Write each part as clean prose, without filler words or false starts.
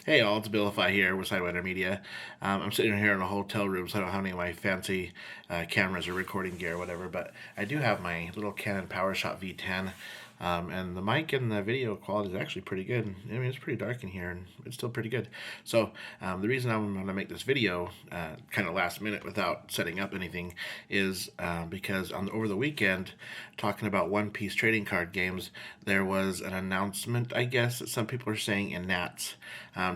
Hey all, it's Billify here with Sidewinder Media. I'm sitting here in a hotel room, so I don't have any of my fancy cameras or recording gear or whatever, but I do have my little Canon PowerShot V10, and the mic and the video quality is actually pretty good. I mean, it's pretty dark in here, and it's still pretty good. So the reason I'm going to make this video kind of last minute without setting up anything is because over the weekend, talking about One Piece trading card games, there was an announcement, I guess, that some people are saying in Nats.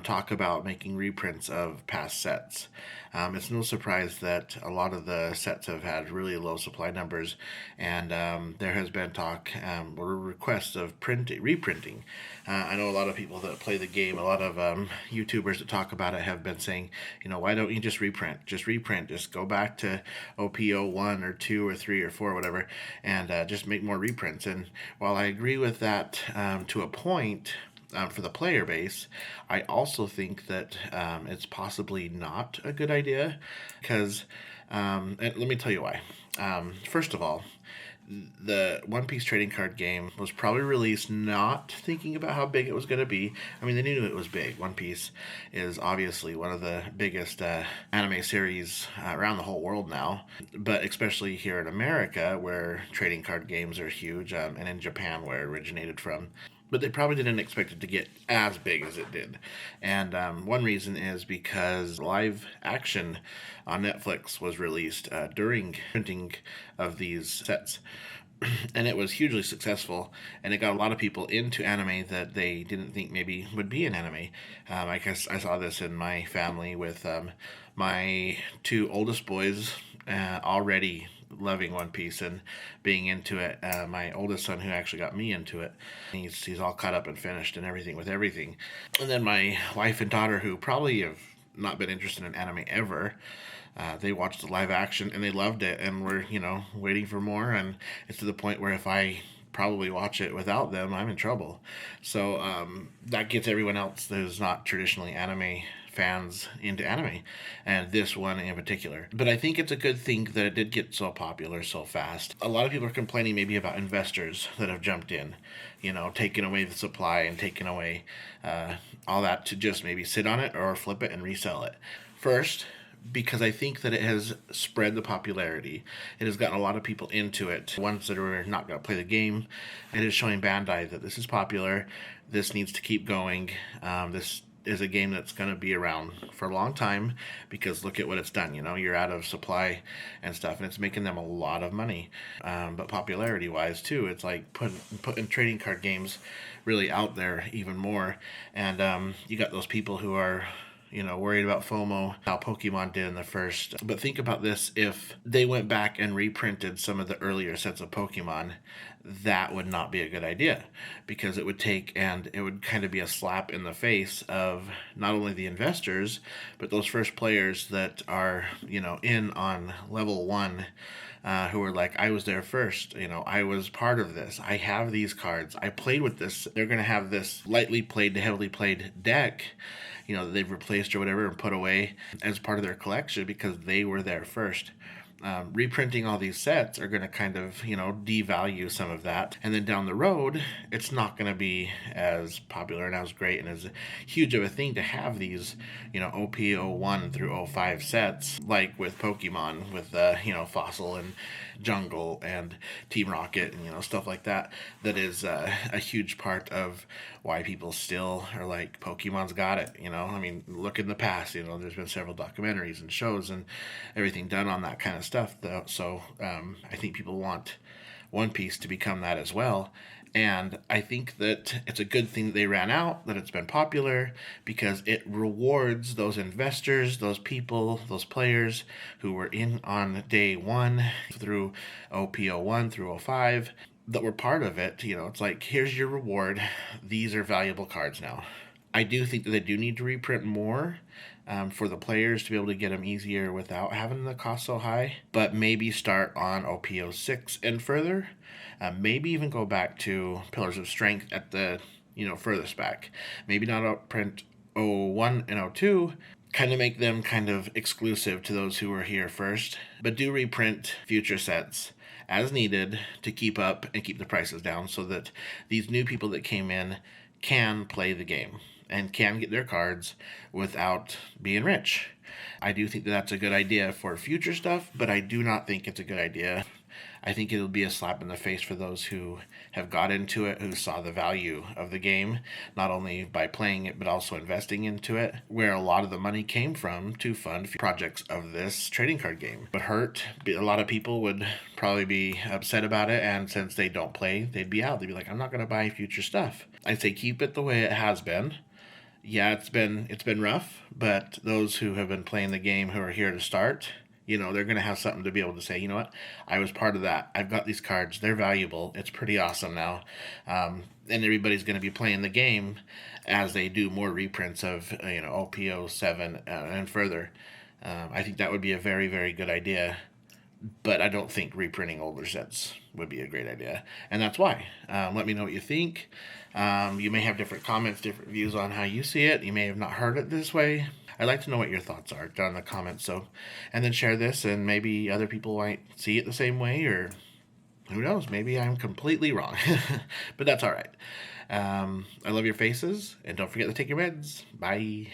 Talk about making reprints of past sets. It's no surprise that a lot of the sets have had really low supply numbers, and there has been talk or requests of reprinting. I know a lot of people that play the game, a lot of YouTubers that talk about it have been saying, why don't you just reprint? Just reprint. Just go back to OPO 1 or 2 or 3 or 4 or whatever, and just make more reprints. And while I agree with that to a point, for the player base, I also think that it's possibly not a good idea because, and let me tell you why. First of all, the One Piece trading card game was probably released not thinking about how big it was going to be. I mean, they knew it was big. One Piece is obviously one of the biggest anime series around the whole world now, but especially here in America, where trading card games are huge, and in Japan, where it originated from. But they probably didn't expect it to get as big as it did. And one reason is because live action on Netflix was released during printing of these sets. And it was hugely successful, and it got a lot of people into anime that they didn't think maybe would be in anime. I guess I saw this in my family with my two oldest boys already loving One Piece and being into it. My oldest son, who actually got me into it, he's all caught up and finished and everything with everything. And then my wife and daughter, who probably have not been interested in anime ever, they watched the live action and they loved it, and we're waiting for more. And it's to the point where if I probably watch it without them, I'm in trouble. So that gets everyone else who's not traditionally anime fans into anime, and this one in particular. But I think it's a good thing that it did get so popular so fast. A lot of people are complaining maybe about investors that have jumped in, taking away the supply and taking away all that to just maybe sit on it or flip it and resell it. First, because I think that it has spread the popularity. It has gotten a lot of people into it. Ones that are not going to play the game. It is showing Bandai that this is popular. This needs to keep going. This is a game that's going to be around for a long time because look at what it's done. You're out of supply and stuff, and it's making them a lot of money. But popularity wise, too, it's like putting trading card games really out there even more. And you got those people who are worried about FOMO, how Pokemon did in the first. But think about this, if they went back and reprinted some of the earlier sets of Pokemon, that would not be a good idea because it would kind of be a slap in the face of not only the investors, but those first players that are, in on level 1. Who are like, I was there first, I was part of this. I have these cards. I played with this. They're going to have this lightly played to heavily played deck, that they've replaced or whatever and put away as part of their collection because they were there first. Reprinting all these sets are going to kind of, devalue some of that. And then down the road, it's not going to be as popular and as great and as huge of a thing to have these, OPO 1 through 05 sets, like with Pokemon, with, Fossil and Jungle and Team Rocket and, stuff like that. That is a huge part of why people still are like, Pokemon's got it, I mean, look in the past, there's been several documentaries and shows and everything done on that kind of stuff, though. So I think people want One Piece to become that as well. And I think that it's a good thing that they ran out, that it's been popular, because it rewards those investors, those people, those players who were in on day 1 through OPO 1 through 05 that were part of it. It's like, here's your reward. These are valuable cards now. I do think that they do need to reprint more for the players to be able to get them easier without having the cost so high. But maybe start on OPO 6 and further. Maybe even go back to Pillars of Strength at the, furthest back. Maybe not outprint 01 and 02. Kind of make them kind of exclusive to those who were here first. But do reprint future sets as needed to keep up and keep the prices down so that these new people that came in can play the game. and can get their cards without being rich. I do think that that's a good idea for future stuff, but I do not think it's a good idea. I think it'll be a slap in the face for those who have got into it, who saw the value of the game, not only by playing it, but also investing into it, where a lot of the money came from to fund projects of this trading card game. It would hurt. A lot of people would probably be upset about it, and since they don't play, they'd be out. They'd be like, I'm not going to buy future stuff. I'd say keep it the way it has been. Yeah, it's been rough, but those who have been playing the game, who are here to start, they're going to have something to be able to say, you know what, I was part of that. I've got these cards. They're valuable. It's pretty awesome now. And everybody's going to be playing the game as they do more reprints of, OPO 7 and further. I think that would be a very, very good idea. But I don't think reprinting older sets would be a great idea. And that's why. Let me know what you think. You may have different comments, different views on how you see it. You may have not heard it this way. I'd like to know what your thoughts are down in the comments. And then share this, and maybe other people might see it the same way, or who knows, maybe I'm completely wrong. But that's all right. I love your faces, and don't forget to take your meds. Bye.